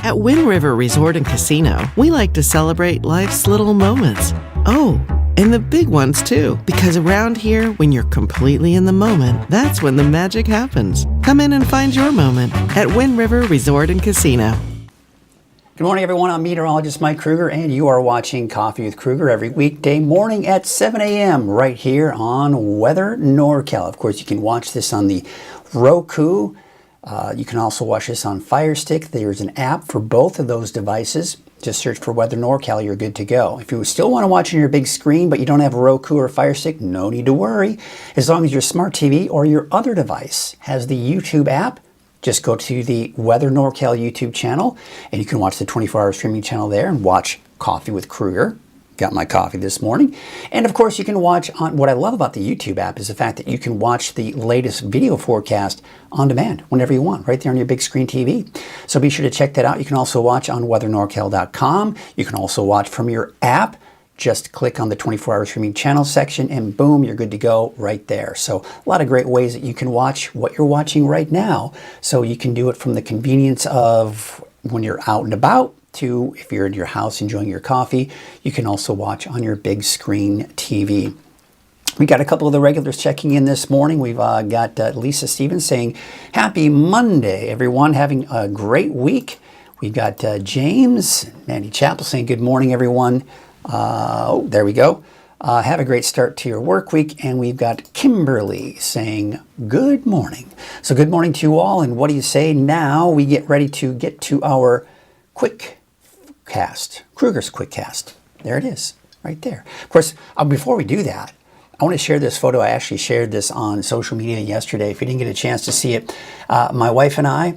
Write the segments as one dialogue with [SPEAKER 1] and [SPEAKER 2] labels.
[SPEAKER 1] At Wind River Resort and Casino, we like to celebrate life's little moments. Oh, and the big ones too, because around here, when you're completely in the moment, that's when the magic happens. Come in and find your moment at Wind River Resort and Casino.
[SPEAKER 2] Good morning, everyone. I'm meteorologist Mike Krueger, and you are watching Coffee with Krueger every weekday morning at 7 a.m. right here on Weather NorCal. Of course, you can watch this on the Roku. You can also watch this on Fire Stick. There's an app for both of those devices. Just search for Weather NorCal, you're good to go. If you still want to watch on your big screen, but you don't have a Roku or a Fire Stick, no need to worry. As long as your smart TV or your other device has the YouTube app, just go to the Weather NorCal YouTube channel, and you can watch the 24-hour streaming channel there and watch Coffee with Krueger. Got my coffee this morning. And of course, you can watch on, what I love about the YouTube app is the fact that you can watch the latest video forecast on demand whenever you want, right there on your big screen TV. So be sure to check that out. You can also watch on weathernorcal.com. You can also watch from your app. Just click on the 24-hour streaming channel section and boom, you're good to go right there. So a lot of great ways that you can watch what you're watching right now. So you can do it from the convenience of when you're out and about, to if you're in your house enjoying your coffee. You can also watch on your big screen TV. We got a couple of the regulars checking in this morning. We've got Lisa Stevens saying, happy Monday, everyone. Having a great week. We've got James, Mandy Chappell saying, good morning, everyone. Oh, there we go. Have a great start to your work week. And we've got Kimberly saying, good morning. So good morning to you all. And what do you say now? We get ready to get to our quick cast, Krueger's quick cast. There it is, right there. Of course, before we do that, I want to share this photo. I actually shared this on social media yesterday. If you didn't get a chance to see it, my wife and I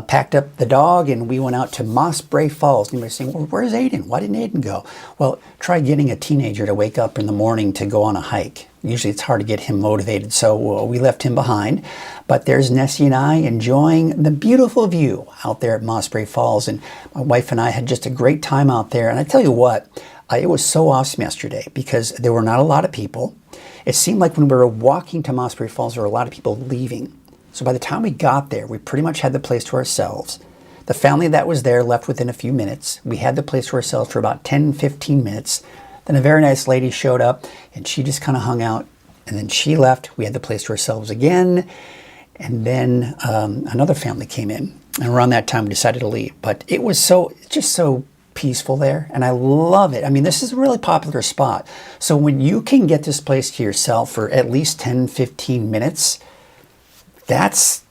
[SPEAKER 2] packed up the dog and we went out to Moss Bray Falls. Anybody's saying, well, where's Aiden? Why didn't Aiden go? Well, try getting a teenager to wake up in the morning to go on a hike. Usually it's hard to get him motivated, so we left him behind. But there's Nessie and I enjoying the beautiful view out there at Moss Bray Falls. And my wife and I had just a great time out there. And I tell you what, it was so awesome yesterday because there were not a lot of people. It seemed like when we were walking to Moss Bray Falls, there were a lot of people leaving. So by the time we got there, we pretty much had the place to ourselves. The family that was there left within a few minutes. We had the place to ourselves for about 10, 15 minutes. Then a very nice lady showed up and she just kind of hung out and then she left. We had the place to ourselves again. And then another family came in and around that time we decided to leave. But it was just so peaceful there and I love it. I mean, this is a really popular spot. So when you can get this place to yourself for at least 10, 15 minutes, that's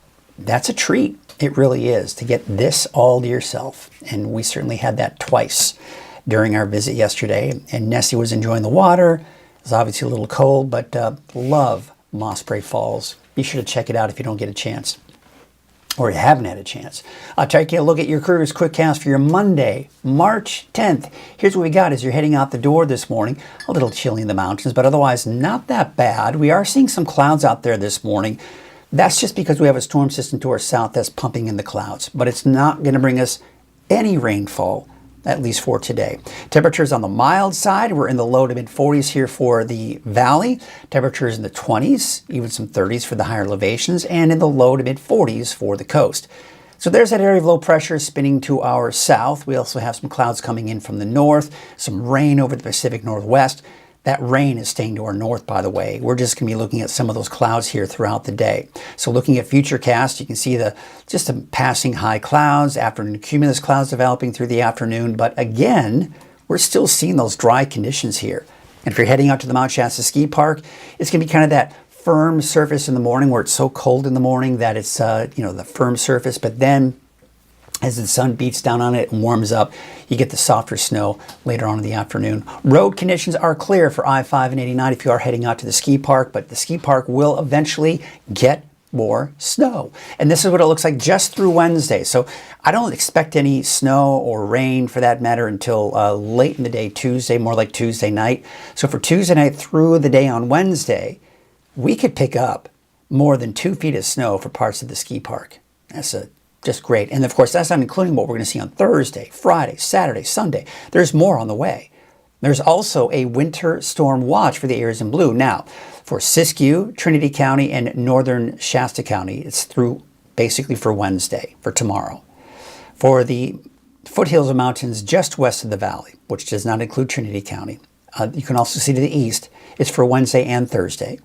[SPEAKER 2] a treat. It really is to get this all to yourself. And we certainly had that twice during our visit yesterday. And Nessie was enjoying the water. It was obviously a little cold, but love Moss Bray Falls. Be sure to check it out if you don't get a chance or you haven't had a chance. Take a look at your Krueger's Quickcast for your Monday, March 10th. Here's what we got as you're heading out the door this morning. A little chilly in the mountains, but otherwise not that bad. We are seeing some clouds out there this morning. That's just because we have a storm system to our south that's pumping in the clouds, but it's not going to bring us any rainfall, at least for today. Temperatures on the mild side, we're in the low to mid 40s here for the valley. Temperatures in the 20s, even some 30s for the higher elevations, and in the low to mid 40s for the coast. So there's that area of low pressure spinning to our south. We also have some clouds coming in from the north, some rain over the Pacific Northwest. That rain is staying to our north, by the way. We're just going to be looking at some of those clouds here throughout the day. So looking at Futurecast, you can see just some passing high clouds, afternoon cumulus clouds developing through the afternoon. But again, we're still seeing those dry conditions here. And if you're heading out to the Mount Shasta Ski Park, it's going to be kind of that firm surface in the morning where it's so cold in the morning that it's, the firm surface. But then as the sun beats down on it and warms up, you get the softer snow later on in the afternoon. Road conditions are clear for I-5 and 89 if you are heading out to the ski park, but the ski park will eventually get more snow. And this is what it looks like just through Wednesday. So I don't expect any snow or rain for that matter until late in the day Tuesday, more like Tuesday night. So for Tuesday night through the day on Wednesday, we could pick up more than 2 feet of snow for parts of the ski park. That's just great. And of course, that's not including what we're going to see on Thursday, Friday, Saturday, Sunday. There's more on the way. There's also a winter storm watch for the areas in blue. Now, for Siskiyou, Trinity County, and northern Shasta County, it's through basically for Wednesday, for tomorrow. For the foothills of mountains just west of the valley, which does not include Trinity County, you can also see to the east, it's for Wednesday and Thursday.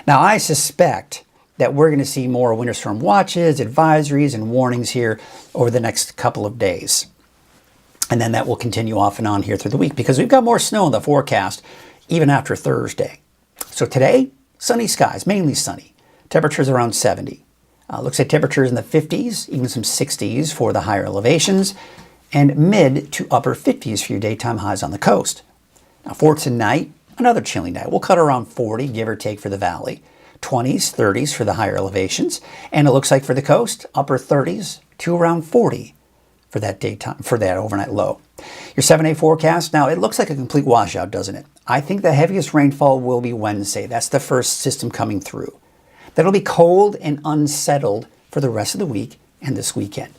[SPEAKER 2] Now, I suspect that we're going to see more winter storm watches, advisories, and warnings here over the next couple of days. And then that will continue off and on here through the week because we've got more snow in the forecast even after Thursday. So today, sunny skies, mainly sunny. Temperatures around 70. Looks like temperatures in the 50s, even some 60s for the higher elevations, and mid to upper 50s for your daytime highs on the coast. Now for tonight, another chilly night. We'll cut around 40, give or take, for the valley. 20s, 30s for the higher elevations. And it looks like for the coast, upper 30s to around 40 for that daytime, for that overnight low. Your 7-day forecast, now it looks like a complete washout, doesn't it? I think the heaviest rainfall will be Wednesday. That's the first system coming through. That'll be cold and unsettled for the rest of the week and this weekend.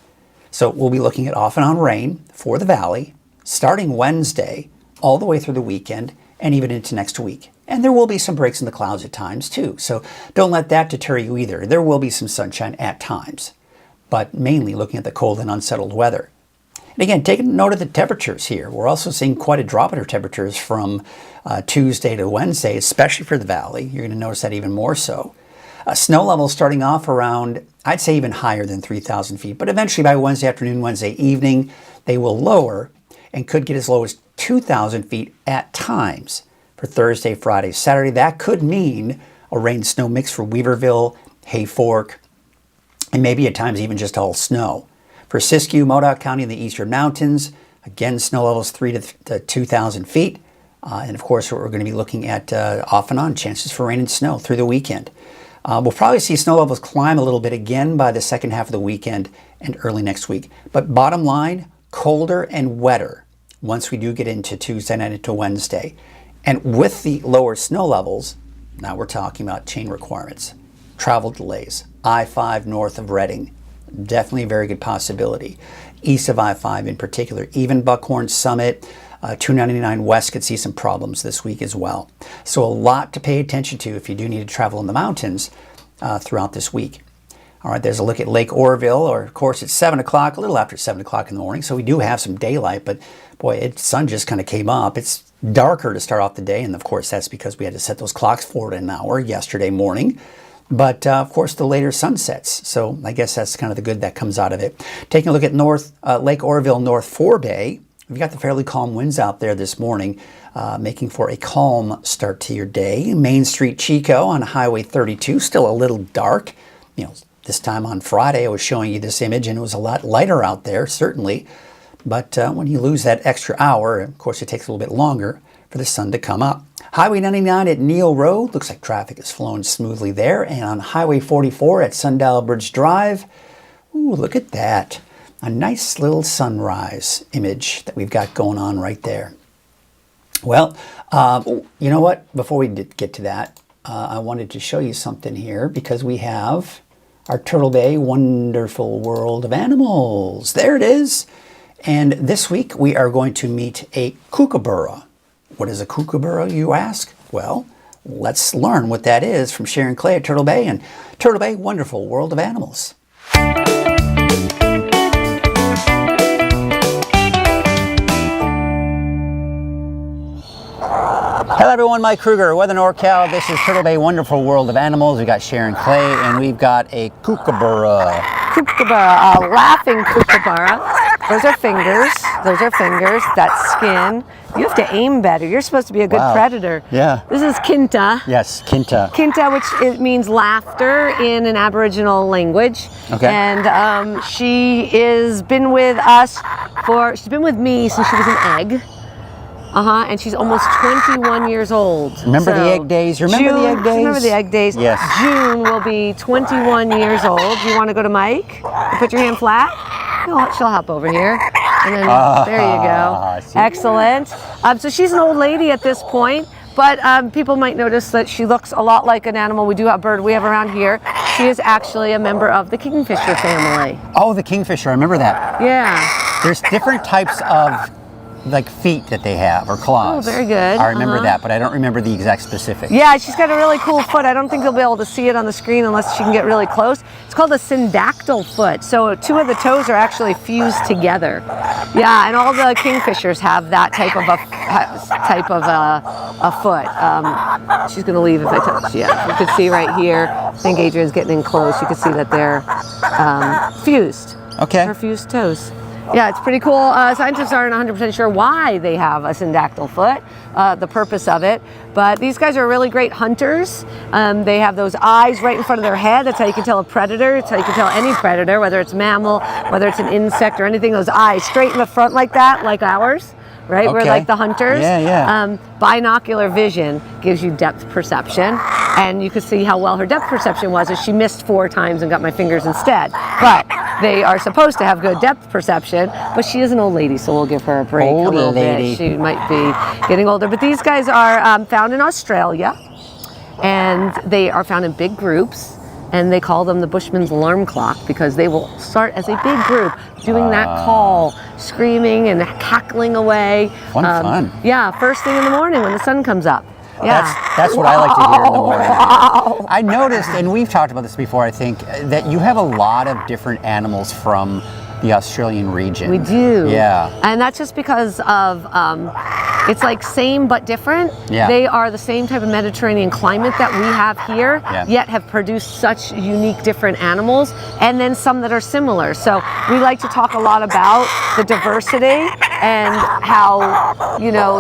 [SPEAKER 2] So we'll be looking at off and on rain for the valley, starting Wednesday, all the way through the weekend, and even into next week. And there will be some breaks in the clouds at times too. So don't let that deter you either. There will be some sunshine at times, but mainly looking at the cold and unsettled weather. And again, taking note of the temperatures here. We're also seeing quite a drop in our temperatures from Tuesday to Wednesday, especially for the valley. You're going to notice that even more so. Snow levels starting off around, I'd say even higher than 3,000 feet, but eventually by Wednesday afternoon, Wednesday evening, they will lower and could get as low as 2,000 feet at times for Thursday, Friday, Saturday. That could mean a rain-snow mix for Weaverville, Hayfork, and maybe at times even just all snow. For Siskiyou, Modoc County in the eastern mountains, again, snow levels 3,000 to 2,000 feet. And of course, we're going to be looking at off and on chances for rain and snow through the weekend. We'll probably see snow levels climb a little bit again by the second half of the weekend and early next week. But bottom line, colder and wetter once we do get into Tuesday night into Wednesday. And with the lower snow levels, now we're talking about chain requirements, travel delays. I-5 north of Reading, definitely a very good possibility. East of I-5 in particular, even Buckhorn Summit, 299 West could see some problems this week as well. So a lot to pay attention to if you do need to travel in the mountains throughout this week. All right, there's a look at Lake Oroville, or of course it's 7 o'clock, a little after 7 o'clock in the morning, so we do have some daylight, but boy, the sun just kind of came up. It's darker to start off the day, and of course that's because we had to set those clocks forward an hour yesterday morning. But of course the later sunsets, so I guess that's kind of the good that comes out of it. Taking a look at Lake Oroville, North Forebay, we've got the fairly calm winds out there this morning, making for a calm start to your day. Main Street Chico on Highway 32, still a little dark. You know, this time on Friday I was showing you this image and it was a lot lighter out there, certainly. But when you lose that extra hour, of course it takes a little bit longer for the sun to come up. Highway 99 at Neal Road, looks like traffic is flowing smoothly there. And on Highway 44 at Sundial Bridge Drive, ooh, look at that. A nice little sunrise image that we've got going on right there. Well, you know what? Before we get to that, I wanted to show you something here because we have our Turtle Bay Wonderful World of Animals. There it is. And this week we are going to meet a kookaburra. What is a kookaburra, you ask? Well, let's learn what that is from Sharon Clay at Turtle Bay and Turtle Bay Wonderful World of Animals. Hello everyone, Mike Krueger, Weather NorCal. This is Turtle Bay Wonderful World of Animals. We've got Sharon Clay and we've got a kookaburra.
[SPEAKER 3] Kookaburra, a laughing kookaburra. Those are fingers. Those are fingers. That's skin. You have to aim better. You're supposed to be a good predator.
[SPEAKER 2] Yeah.
[SPEAKER 3] This is Kinta.
[SPEAKER 2] Yes, Kinta.
[SPEAKER 3] Kinta, which means laughter in an Aboriginal language.
[SPEAKER 2] Okay.
[SPEAKER 3] And she is been with us she's been with me since she was an egg. And she's almost 21 years old.
[SPEAKER 2] Remember the egg days? Remember the egg days?
[SPEAKER 3] Remember the egg days?
[SPEAKER 2] Yes.
[SPEAKER 3] June will be 21 years old. Do you want to go to Mike? Put your hand flat. She'll hop over here. And then there you go. Excellent. So she's an old lady at this point. But people might notice that she looks a lot like an animal we have around here. She is actually a member of the kingfisher family.
[SPEAKER 2] Oh, the kingfisher. I remember that.
[SPEAKER 3] Yeah.
[SPEAKER 2] There's different types of like feet that they have, or claws.
[SPEAKER 3] Oh, very good.
[SPEAKER 2] I remember that, but I don't remember the exact specifics.
[SPEAKER 3] Yeah, she's got a really cool foot. I don't think you'll be able to see it on the screen unless she can get really close. It's called a syndactyl foot. So 2 of the toes are actually fused together. Yeah, and all the kingfishers have that type of a foot. She's gonna leave if I touch. Yeah, you can see right here. I think Adrian's getting in close. You can see that they're fused.
[SPEAKER 2] Okay.
[SPEAKER 3] Her fused toes. Yeah, it's pretty cool. Scientists aren't 100% sure why they have a syndactyl foot, the purpose of it, but these guys are really great hunters. They have those eyes right in front of their head. That's how you can tell a predator. It's how you can tell any predator, whether it's mammal, whether it's an insect or anything, those eyes straight in the front like that, like ours. Right,
[SPEAKER 2] okay.
[SPEAKER 3] We're like the hunters.
[SPEAKER 2] Yeah.
[SPEAKER 3] Binocular vision gives you depth perception, and you can see how well her depth perception was as she missed 4 times and got my fingers instead. But they are supposed to have good depth perception, but she is an old lady, so we'll give her a break a little bit. She might be getting older. But these guys are found in Australia, and they are found in big groups. And they call them the Bushman's alarm clock because they will start as a big group doing that call, screaming and cackling away.
[SPEAKER 2] Fun.
[SPEAKER 3] Yeah, first thing in the morning when the sun comes up. Yeah.
[SPEAKER 2] That's what I like to hear in the morning. Wow. I noticed, and we've talked about this before, I think, that you have a lot of different animals from the Australian region.
[SPEAKER 3] We do.
[SPEAKER 2] Yeah.
[SPEAKER 3] And that's just because of, it's like same but different.
[SPEAKER 2] Yeah.
[SPEAKER 3] They are the same type of Mediterranean climate that we have here, yet have produced such unique different animals, and then some that are similar. So we like to talk a lot about the diversity and how,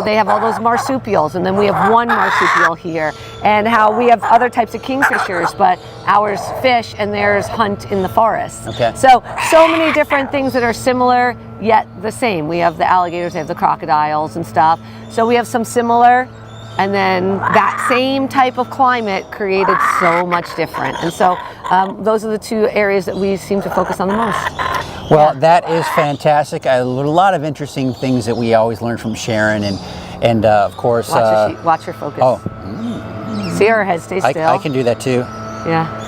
[SPEAKER 3] they have all those marsupials, and then we have one marsupial here, and how we have other types of kingfishers, but ours fish and theirs hunt in the forest.
[SPEAKER 2] Okay.
[SPEAKER 3] So many different things that are similar yet the same. We have the alligators, we have the crocodiles and stuff. So we have some similar, and then that same type of climate created so much different. And so those are the 2 areas that we seem to focus on the most.
[SPEAKER 2] Well, that is fantastic. A lot of interesting things that we always learn from Sharon, and of course...
[SPEAKER 3] Watch her focus.
[SPEAKER 2] Oh.
[SPEAKER 3] See her head stay still.
[SPEAKER 2] I can do that too.
[SPEAKER 3] Yeah.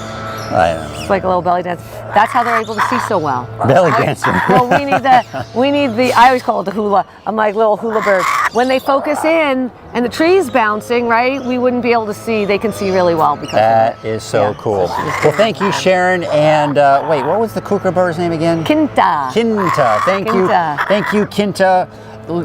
[SPEAKER 2] It's
[SPEAKER 3] like a little belly dance. That's how they're able to see so well.
[SPEAKER 2] Belly dancer.
[SPEAKER 3] Well, we need the, I always call it the hula. I'm like little hula bird. When they focus in and the tree's bouncing, right, we wouldn't be able to see. They can see really well because
[SPEAKER 2] that
[SPEAKER 3] of it.
[SPEAKER 2] is so cool. Well, thank you, Sharon. And wait, what was the kookaburra's name again?
[SPEAKER 3] Kinta.
[SPEAKER 2] Thank you. Thank you, Kinta.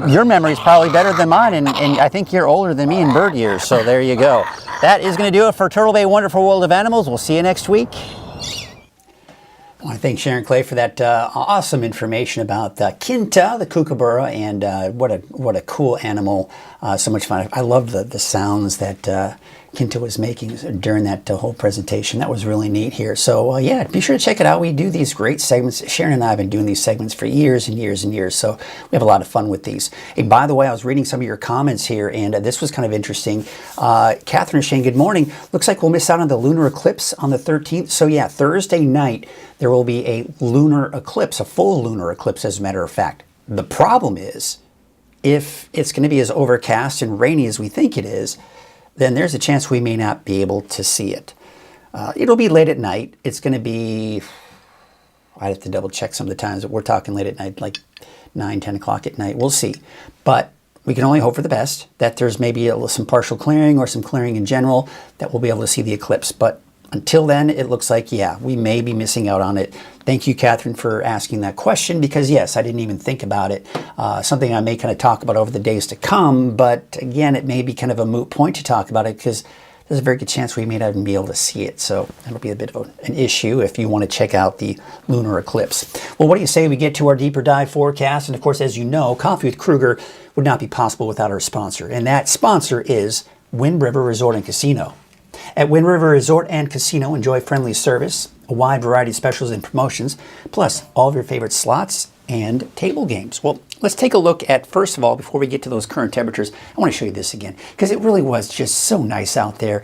[SPEAKER 2] Your memory is probably better than mine, and I think you're older than me in bird years, so there you go. That is going to do it for Turtle Bay Wonderful World of Animals. We'll see you next week. I want to thank Sharon Clay for that awesome information about Kinta, the kookaburra, and what a cool animal. So much fun. I loved the sounds that Kinta was making during that whole presentation. That was really neat here. So yeah, be sure to check it out. We do these great segments. Sharon and I have been doing these segments for years and years and years. So we have a lot of fun with these. Hey, by the way, I was reading some of your comments here, and this was kind of interesting. Catherine Shane, good morning. Looks like we'll miss out on the lunar eclipse on the 13th. So yeah, Thursday night, there will be a lunar eclipse, a full lunar eclipse, as a matter of fact. The problem is, if it's going to be as overcast and rainy as we think it is, then there's a chance we may not be able to see it. It'll be late at night. It's going to be, I'd have to double check some of the times, but we're talking late at night, like 9, 10 o'clock at night. We'll see. But we can only hope for the best, that there's maybe some partial clearing or some clearing in general, that we'll be able to see the eclipse. But until then, it looks like, yeah, we may be missing out on it. Thank you, Catherine, for asking that question, because yes, I didn't even think about it. Something I may kind of talk about over the days to come, but again, it may be kind of a moot point to talk about it because there's a very good chance we may not even be able to see it. So that'll be a bit of an issue if you want to check out the lunar eclipse. Well, what do you say we get to our deeper dive forecast? And of course, as you know, Coffee with Krueger would not be possible without our sponsor. And that sponsor is Wind River Resort and Casino. At Wind River Resort and Casino, enjoy friendly service, a wide variety of specials and promotions, plus all of your favorite slots and table games. Well, let's take a look at, first of all, before we get to those current temperatures, I want to show you this again, because it really was just so nice out there.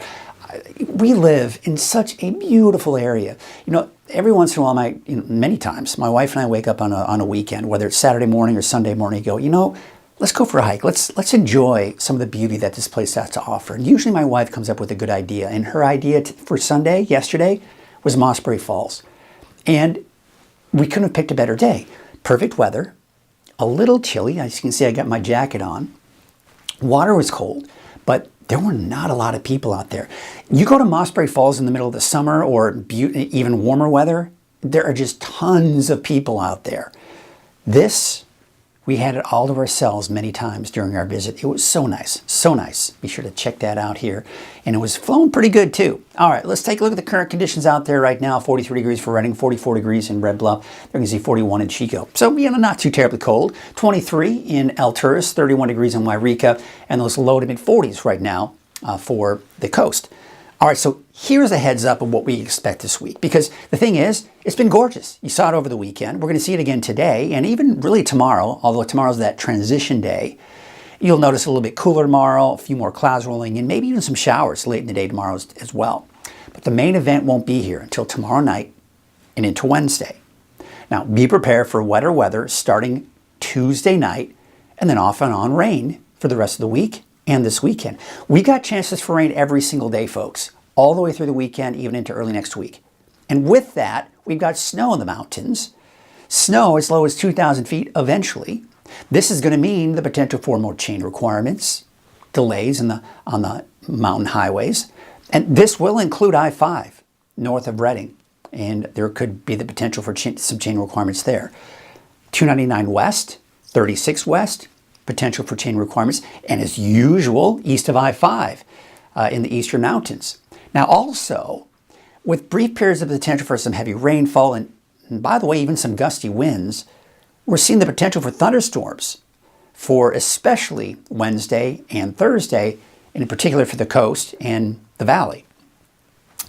[SPEAKER 2] We live in such a beautiful area. You know, every once in a while, many times, my wife and I wake up on a weekend, whether it's Saturday morning or Sunday morning, go, you know, let's go for a hike. Let's enjoy some of the beauty that this place has to offer. And usually my wife comes up with a good idea, and her idea for Sunday, yesterday, was Mossbury Falls. And we couldn't have picked a better day. Perfect weather, a little chilly. As you can see, I got my jacket on. Water was cold, but there were not a lot of people out there. You go to Mossbury Falls in the middle of the summer or even warmer weather, there are just tons of people out there. This, we had it all to ourselves many times during our visit. It was so nice, so nice. Be sure to check that out here. And it was flowing pretty good too. All right, let's take a look at the current conditions out there right now. 43 degrees for Redding, 44 degrees in Red Bluff. There you can see 41 in Chico. So, you know, not too terribly cold. 23 in Alturas, 31 degrees in Wairika, and those low to mid 40s right now for the coast. All right, so here's a heads up of what we expect this week, because the thing is, it's been gorgeous. You saw it over the weekend. We're going to see it again today, and even really tomorrow, although tomorrow's that transition day. You'll notice a little bit cooler tomorrow, a few more clouds rolling in, maybe even some showers late in the day tomorrow as well. But the main event won't be here until tomorrow night and into Wednesday. Now, be prepared for wetter weather starting Tuesday night, and then off and on rain for the rest of the week and this weekend. We got chances for rain every single day, folks, all the way through the weekend, even into early next week. And with that, we've got snow in the mountains. Snow as low as 2,000 feet eventually. This is going to mean the potential for more chain requirements, delays on the mountain highways. And this will include I-5 north of Redding. And there could be the potential for some chain requirements there. 299 west, 36 west, potential for chain requirements, and as usual, east of I-5 in the eastern mountains. Now also, with brief periods of potential for some heavy rainfall, and by the way, even some gusty winds, we're seeing the potential for thunderstorms for especially Wednesday and Thursday, and in particular for the coast and the valley.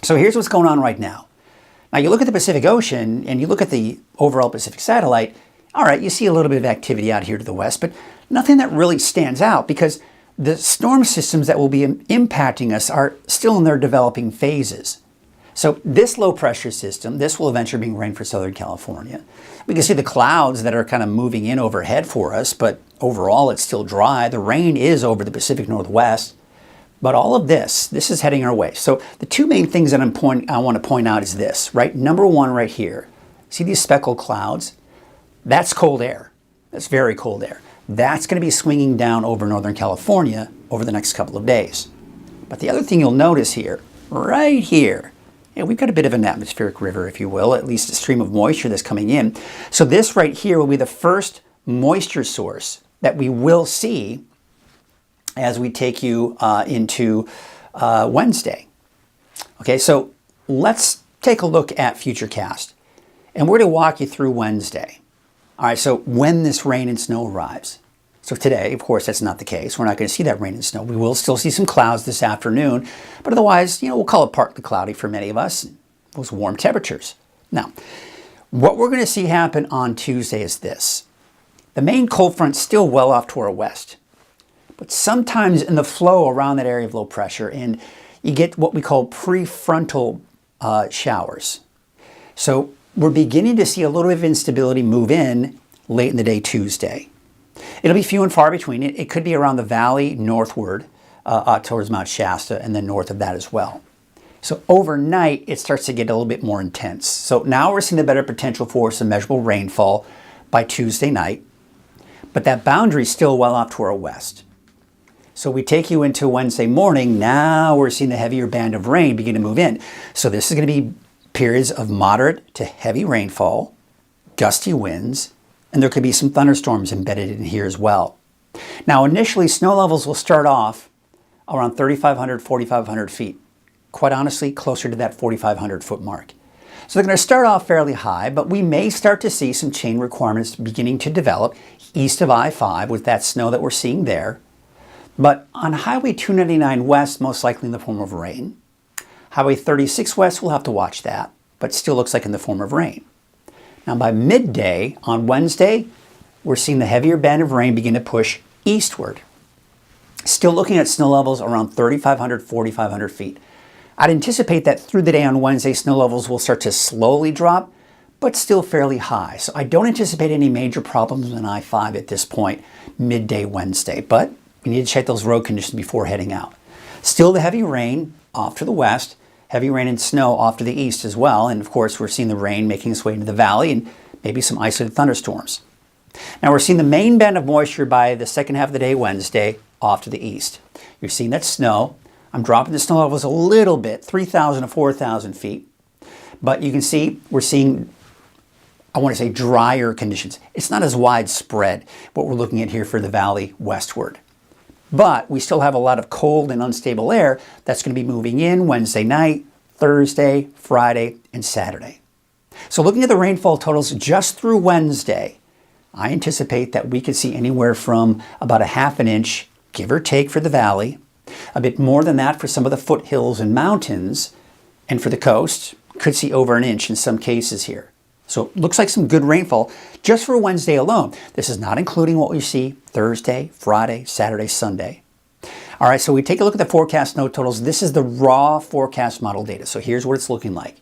[SPEAKER 2] So here's what's going on right now. Now you look at the Pacific Ocean and you look at the overall Pacific satellite, all right, you see a little bit of activity out here to the west, but nothing that really stands out because the storm systems that will be impacting us are still in their developing phases. So this low pressure system, this will eventually bring rain for Southern California. We can see the clouds that are kind of moving in overhead for us, but overall it's still dry. The rain is over the Pacific Northwest, but all of this is heading our way. So the two main things that I want to point out is this, right? Number one right here, see these speckled clouds? That's cold air. That's very cold air. That's going to be swinging down over Northern California over the next couple of days. But the other thing you'll notice here, right here, we've got a bit of an atmospheric river, if you will, at least a stream of moisture that's coming in. So this right here will be the first moisture source that we will see as we take you into Wednesday. Okay, so let's take a look at Futurecast. And we're going to walk you through Wednesday. All right, so when this rain and snow arrives. So today, of course, that's not the case. We're not going to see that rain and snow. We will still see some clouds this afternoon, but otherwise, we'll call it partly cloudy for many of us. Those warm temperatures. Now, what we're going to see happen on Tuesday is this. The main cold front's still well off to our west, but sometimes in the flow around that area of low pressure, and you get what we call prefrontal showers. So we're beginning to see a little bit of instability move in late in the day Tuesday. It'll be few and far between. It could be around the valley northward towards Mount Shasta and then north of that as well. So overnight, it starts to get a little bit more intense. So now we're seeing the better potential for some measurable rainfall by Tuesday night, but that boundary is still well off to our west. So we take you into Wednesday morning. Now we're seeing the heavier band of rain begin to move in. So this is going to be periods of moderate to heavy rainfall, gusty winds, and there could be some thunderstorms embedded in here as well. Now, initially, snow levels will start off around 3,500, 4,500 feet. Quite honestly, closer to that 4,500 foot mark. So they're going to start off fairly high, but we may start to see some chain requirements beginning to develop east of I-5 with that snow that we're seeing there. But on Highway 299 west, most likely in the form of rain. Highway 36 west, we'll have to watch that, but still looks like in the form of rain. Now by midday on Wednesday, we're seeing the heavier band of rain begin to push eastward. Still looking at snow levels around 3,500, 4,500 feet. I'd anticipate that through the day on Wednesday, snow levels will start to slowly drop, but still fairly high. So I don't anticipate any major problems on I-5 at this point, midday Wednesday, but we need to check those road conditions before heading out. Still the heavy rain off to the west, heavy rain and snow off to the east as well, and of course we're seeing the rain making its way into the valley and maybe some isolated thunderstorms. Now we're seeing the main band of moisture by the second half of the day Wednesday off to the east. You're seeing that snow. I'm dropping the snow levels a little bit, 3,000 to 4,000 feet, but you can see we're seeing, I want to say, drier conditions. It's not as widespread what we're looking at here for the valley westward. But we still have a lot of cold and unstable air that's going to be moving in Wednesday night, Thursday, Friday, and Saturday. So looking at the rainfall totals just through Wednesday, I anticipate that we could see anywhere from about a half an inch, give or take, for the valley, a bit more than that for some of the foothills and mountains, and for the coast, could see over an inch in some cases here. So it looks like some good rainfall just for Wednesday alone. This is not including what we see Thursday, Friday, Saturday, Sunday. All right, so we take a look at the forecast snow totals. This is the raw forecast model data. So here's what it's looking like.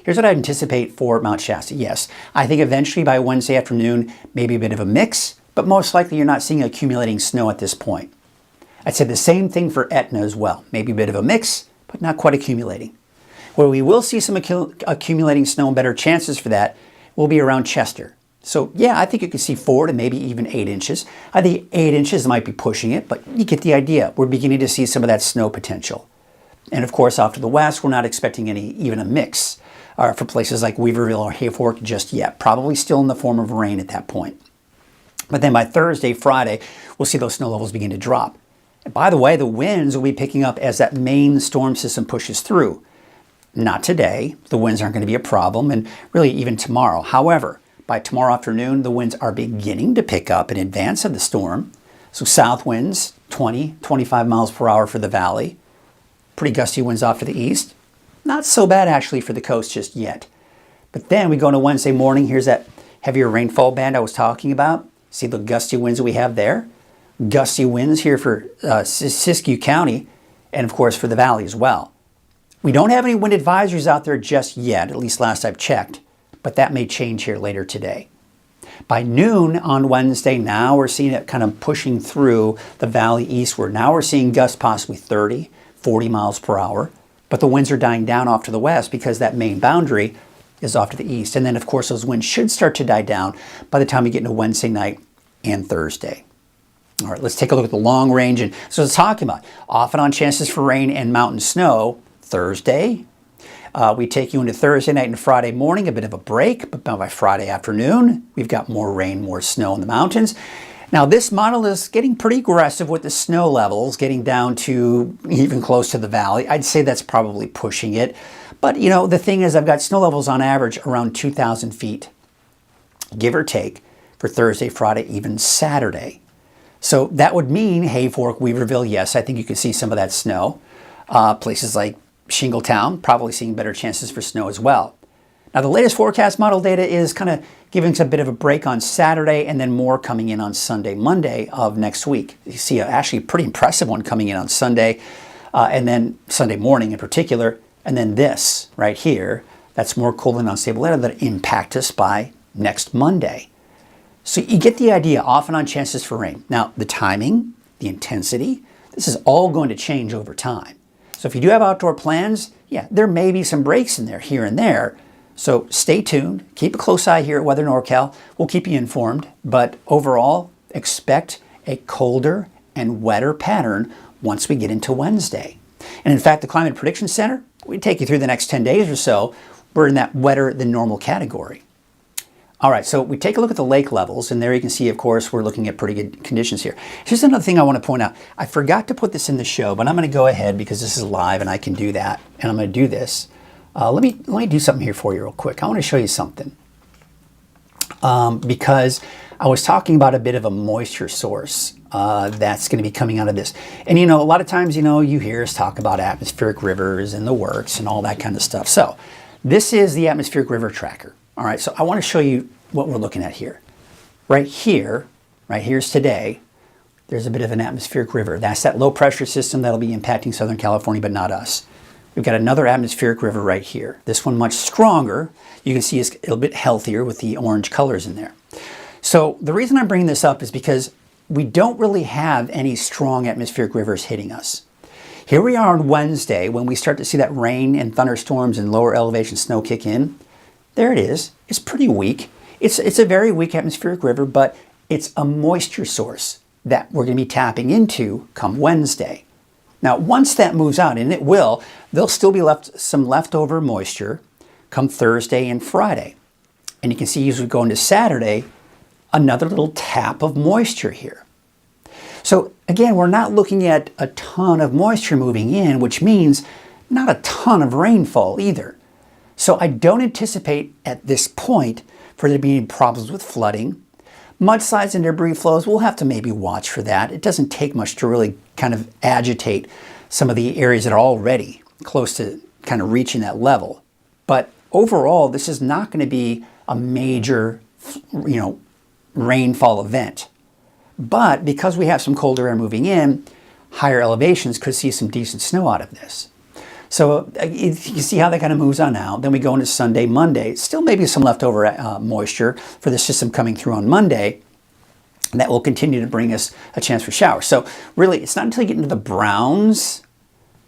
[SPEAKER 2] Here's what I anticipate for Mount Shasta. Yes, I think eventually by Wednesday afternoon, maybe a bit of a mix, but most likely you're not seeing accumulating snow at this point. I'd say the same thing for Etna as well. Maybe a bit of a mix, but not quite accumulating. Where we will see some accumulating snow and better chances for that will be around Chester. So yeah, I think you could see 4 to maybe even 8 inches. I think 8 inches might be pushing it, but you get the idea. We're beginning to see some of that snow potential. And of course, off to the west, we're not expecting even a mix for places like Weaverville or Hayfork just yet. Probably still in the form of rain at that point. But then by Thursday, Friday, we'll see those snow levels begin to drop. And by the way, the winds will be picking up as that main storm system pushes through. Not today. The winds aren't going to be a problem, and really even tomorrow. However, by tomorrow afternoon, the winds are beginning to pick up in advance of the storm. So south winds, 20, 25 miles per hour for the valley. Pretty gusty winds off to the east. Not so bad actually for the coast just yet. But then we go into Wednesday morning. Here's that heavier rainfall band I was talking about. See the gusty winds that we have there? Gusty winds here for Siskiyou County, and of course for the valley as well. We don't have any wind advisories out there just yet, at least last I've checked, but that may change here later today. By noon on Wednesday, now we're seeing it kind of pushing through the valley eastward. Now we're seeing gusts possibly 30, 40 miles per hour, but the winds are dying down off to the west because that main boundary is off to the east. And then, of course, those winds should start to die down by the time we get into Wednesday night and Thursday. All right, let's take a look at the long range. And so it's talking about off and on chances for rain and mountain snow Thursday. We take you into Thursday night and Friday morning, a bit of a break, but by Friday afternoon, we've got more rain, more snow in the mountains. Now, this model is getting pretty aggressive with the snow levels, getting down to even close to the valley. I'd say that's probably pushing it. But, you know, the thing is, I've got snow levels on average around 2,000 feet, give or take, for Thursday, Friday, even Saturday. So that would mean Hayfork, Weaverville, yes, I think you could see some of that snow. Places like Shingletown, probably seeing better chances for snow as well. Now, the latest forecast model data is kind of giving us a bit of a break on Saturday and then more coming in on Sunday, Monday of next week. You see actually a pretty impressive one coming in on Sunday and then Sunday morning in particular. And then this right here, that's more cold and unstable air that impact us by next Monday. So you get the idea, off and on chances for rain. Now, the timing, the intensity, this is all going to change over time. So if you do have outdoor plans, yeah, there may be some breaks in there here and there. So stay tuned, keep a close eye here at Weather NorCal. We'll keep you informed, but overall, expect a colder and wetter pattern once we get into Wednesday. And in fact, the Climate Prediction Center, we take you through the next 10 days or so. We're in that wetter than normal category. All right, so we take a look at the lake levels, and there you can see, of course, we're looking at pretty good conditions here. Here's another thing I want to point out. I forgot to put this in the show, but I'm going to go ahead because this is live and I can do that, and I'm going to do this. Let me do something here for you real quick. I want to show you something because I was talking about a bit of a moisture source that's going to be coming out of this. And, you know, a lot of times, you know, you hear us talk about atmospheric rivers and the works and all that kind of stuff. So this is the atmospheric river tracker. All right, so I want to show you what we're looking at here. Right here's today. There's a bit of an atmospheric river. That's that low pressure system that'll be impacting Southern California, but not us. We've got another atmospheric river right here. This one much stronger. You can see it's a little bit healthier with the orange colors in there. So the reason I'm bringing this up is because we don't really have any strong atmospheric rivers hitting us. Here we are on Wednesday when we start to see that rain and thunderstorms and lower elevation snow kick in. There it is. It's pretty weak. It's a very weak atmospheric river, but it's a moisture source that we're going to be tapping into come Wednesday. Now, once that moves out, and it will, there'll still be some leftover moisture come Thursday and Friday. And you can see as we go into Saturday, another little tap of moisture here. So again, we're not looking at a ton of moisture moving in, which means not a ton of rainfall either. So I don't anticipate at this point for there to be any problems with flooding. Mudslides and debris flows, we'll have to maybe watch for that. It doesn't take much to really kind of agitate some of the areas that are already close to kind of reaching that level. But overall, this is not going to be a major, rainfall event. But because we have some colder air moving in, higher elevations could see some decent snow out of this. So you see how that kind of moves on out. Then we go into Sunday, Monday. Still maybe some leftover moisture for the system coming through on Monday. And that will continue to bring us a chance for showers. So really, it's not until you get into the browns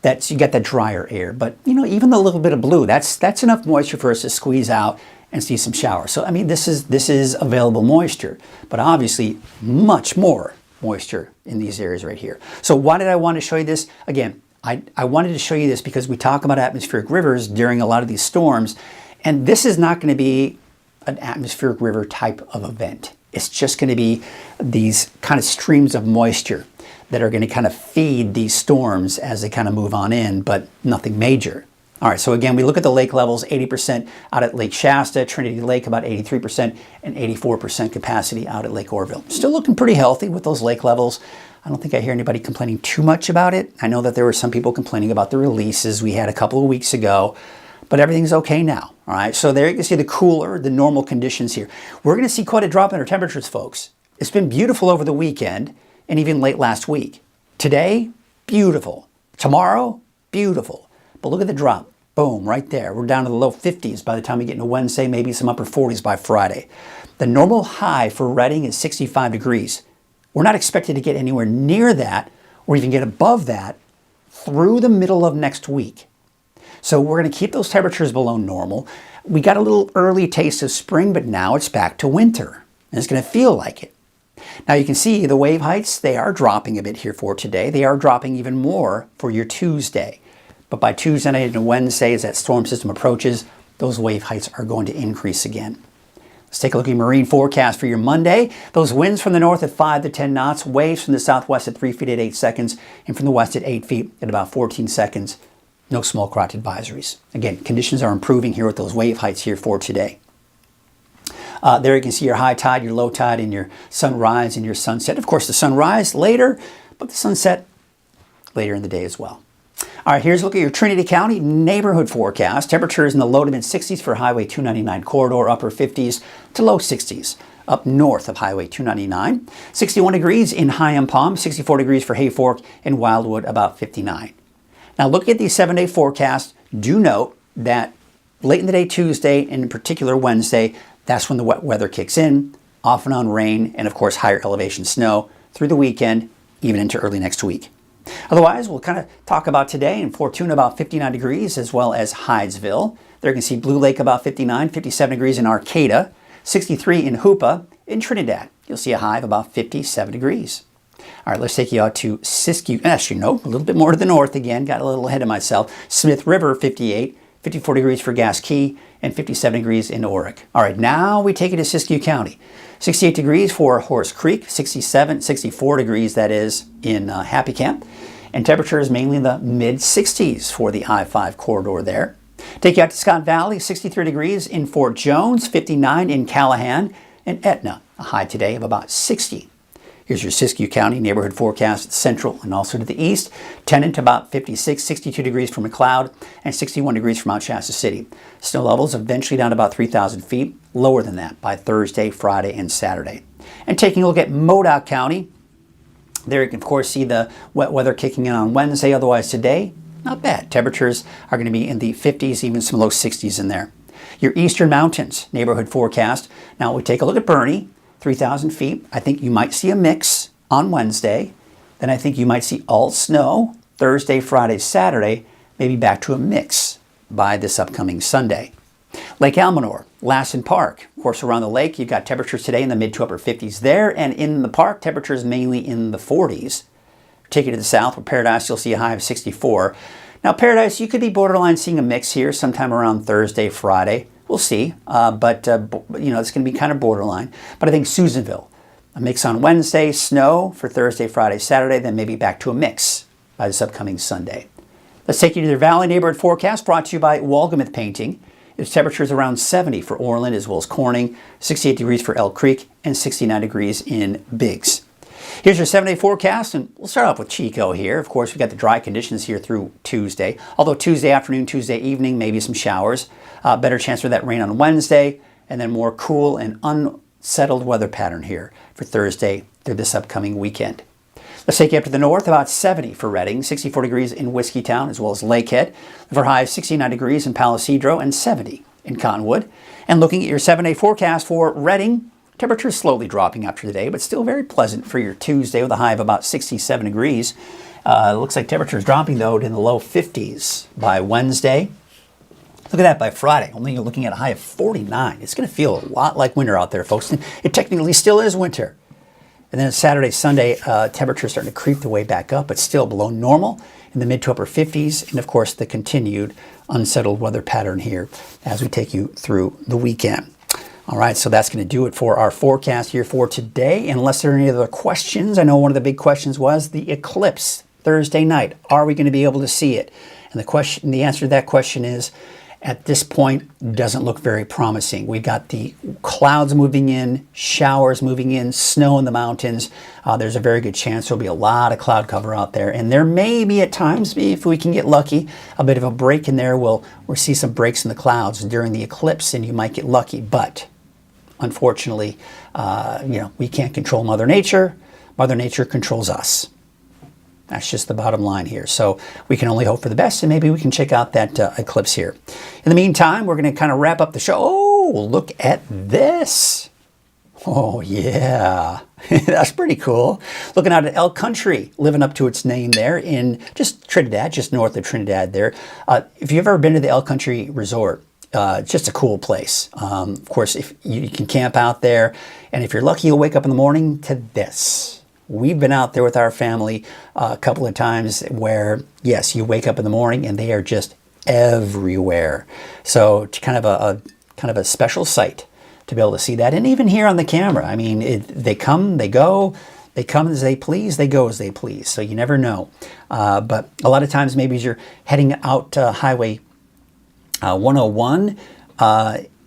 [SPEAKER 2] that you get that drier air. But even the little bit of blue, that's enough moisture for us to squeeze out and see some showers. So I mean, this is available moisture, but obviously much more moisture in these areas right here. So why did I want to show you this? Again, I wanted to show you this because we talk about atmospheric rivers during a lot of these storms, and this is not going to be an atmospheric river type of event. It's just going to be these kind of streams of moisture that are going to kind of feed these storms as they kind of move on in, but nothing major. All right, so again, we look at the lake levels, 80% out at Lake Shasta, Trinity Lake about 83%, and 84% capacity out at Lake Orville. Still looking pretty healthy with those lake levels. I don't think I hear anybody complaining too much about it. I know that there were some people complaining about the releases we had a couple of weeks ago, but everything's okay now. All right, so there you can see the cooler, the normal conditions here. We're going to see quite a drop in our temperatures, folks. It's been beautiful over the weekend and even late last week. Today, beautiful. Tomorrow, beautiful. But look at the drop. Boom, right there. We're down to the low 50s by the time we get into Wednesday, maybe some upper 40s by Friday. The normal high for Redding is 65 degrees. We're not expected to get anywhere near that or even get above that through the middle of next week. So we're going to keep those temperatures below normal. We got a little early taste of spring, but now it's back to winter. And it's going to feel like it. Now you can see the wave heights, they are dropping a bit here for today. They are dropping even more for your Tuesday. But by Tuesday night and Wednesday, as that storm system approaches, those wave heights are going to increase again. Let's take a look at your marine forecast for your Monday. Those winds from the north at 5 to 10 knots, waves from the southwest at 3 feet at 8 seconds, and from the west at 8 feet at about 14 seconds. No small craft advisories. Again, conditions are improving here with those wave heights here for today. There you can see your high tide, your low tide, and your sunrise and your sunset. Of course, the sunrise later, but the sunset later in the day as well. All right, here's a look at your Trinity County neighborhood forecast. Temperatures in the low to mid 60s for Highway 299 corridor, upper 50s to low 60s up north of Highway 299. 61 degrees in Hyam Palm, 64 degrees for Hayfork, and Wildwood about 59. Now looking at the 7-day forecast, do note that late in the day Tuesday, and in particular Wednesday, that's when the wet weather kicks in, off and on rain, and of course higher elevation snow through the weekend, even into early next week. Otherwise, we'll kind of talk about today in Fortuna about 59 degrees, as well as Hydesville. There you can see Blue Lake about 59, 57 degrees in Arcata, 63 in Hoopa. In Trinidad, you'll see a high of about 57 degrees. All right, let's take you out to Siskiyou. Actually, no, a little bit more to the north again. Got a little ahead of myself. Smith River, 58, 54 degrees for Gas Key, and 57 degrees in Oric. All right, now we take it to Siskiyou County. 68 degrees for Horse Creek, 64 degrees that is in Happy Camp, and temperatures mainly in the mid-60s for the I-5 corridor there. Take you out to Scott Valley, 63 degrees in Fort Jones, 59 in Callahan, and Etna, a high today of about 60. Here's your Siskiyou County neighborhood forecast, central and also to the east. Tending to about 56, 62 degrees from McLeod and 61 degrees from Mount Shasta City. Snow levels eventually down to about 3,000 feet, lower than that by Thursday, Friday, and Saturday. And taking a look at Modoc County, there you can, of course, see the wet weather kicking in on Wednesday. Otherwise, today, not bad. Temperatures are going to be in the 50s, even some low 60s in there. Your Eastern Mountains neighborhood forecast. Now, we take a look at Bernie, 3,000 feet. I think you might see a mix on Wednesday. Then I think you might see all snow Thursday, Friday, Saturday, maybe back to a mix by this upcoming Sunday. Lake Almanor, Lassen Park. Of course, around the lake, you've got temperatures today in the mid to upper 50s there, and in the park, temperatures mainly in the 40s. Take you to the south, where Paradise, you'll see a high of 64. Now, Paradise, you could be borderline seeing a mix here sometime around Thursday, Friday. We'll see, but you know, it's going to be kind of borderline. But I think Susanville, a mix on Wednesday, snow for Thursday, Friday, Saturday, then maybe back to a mix by this upcoming Sunday. Let's take you to their Valley neighborhood forecast, brought to you by Walgamuth Painting. Its temperatures around 70 for Orland as well as Corning, 68 degrees for Elk Creek, and 69 degrees in Biggs. Here's your 7-day forecast, and we'll start off with Chico here. Of course, we've got the dry conditions here through Tuesday, although Tuesday afternoon, Tuesday evening, maybe some showers. Better chance for that rain on Wednesday, and then more cool and unsettled weather pattern here for Thursday through this upcoming weekend. Let's take you up to the north, about 70 for Redding, 64 degrees in Whiskeytown as well as Lakehead, for high of 69 degrees in Palisadro and 70 in Cottonwood. And looking at your 7-day forecast for Redding, temperatures slowly dropping after the day, but still very pleasant for your Tuesday with a high of about 67 degrees. Looks like temperatures dropping, though, in the low 50s by Wednesday. Look at that by Friday. Only you're looking at a high of 49. It's going to feel a lot like winter out there, folks. It technically still is winter. And then Saturday, Sunday, temperatures starting to creep the way back up, but still below normal in the mid to upper 50s. And of course, the continued unsettled weather pattern here as we take you through the weekend. All right, so that's going to do it for our forecast here for today. Unless there are any other questions, I know one of the big questions was the eclipse Thursday night. Are we going to be able to see it? And the answer to that question is, at this point, doesn't look very promising. We've got the clouds moving in, showers moving in, snow in the mountains. There's a very good chance there'll be a lot of cloud cover out there. And there may be at times, if we can get lucky, a bit of a break in there. We'll see some breaks in the clouds during the eclipse, and you might get lucky. But unfortunately, we can't control Mother Nature. Mother Nature controls us. That's just the bottom line here. So we can only hope for the best, and maybe we can check out that eclipse here. In the meantime, we're going to kind of wrap up the show. Oh, look at this. Oh, yeah. That's pretty cool. Looking out at Elk Country, living up to its name there in just Trinidad, just north of Trinidad there. If you've ever been to the Elk Country Resort, it's just a cool place. Of course, if you can camp out there, and if you're lucky, you'll wake up in the morning to this. We've been out there with our family a couple of times where, yes, you wake up in the morning and they are just everywhere. So it's kind of a special sight to be able to see that. And even here on the camera, I mean, they come, they go, they come as they please, they go as they please. So you never know. But a lot of times, maybe as you're heading out Highway 101,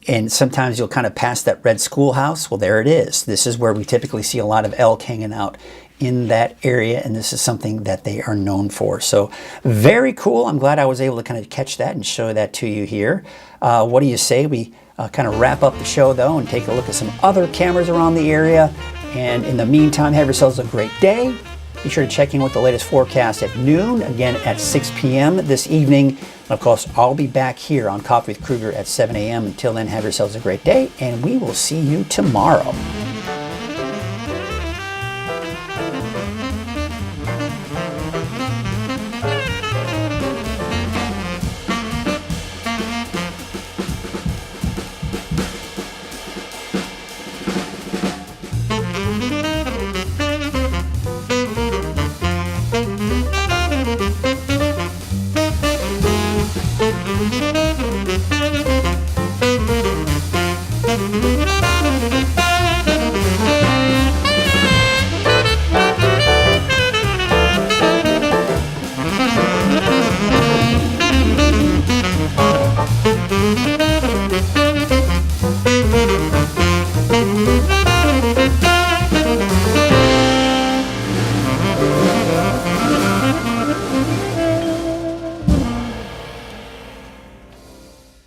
[SPEAKER 2] and sometimes you'll kind of pass that red schoolhouse. Well, there it is. This is where we typically see a lot of elk hanging out in that area, and this is something that they are known for. So very cool. I'm glad I was able to kind of catch that and show that to you here. What do you say we kind of wrap up the show, though, and take a look at some other cameras around the area? And in the meantime, have yourselves a great day. Be sure to check in with the latest forecast at noon, again at 6 p.m. this evening. And of course, I'll be back here on Coffee with Krueger at 7 a.m. Until then, have yourselves a great day, and we will see you tomorrow.
[SPEAKER 4] Thank you.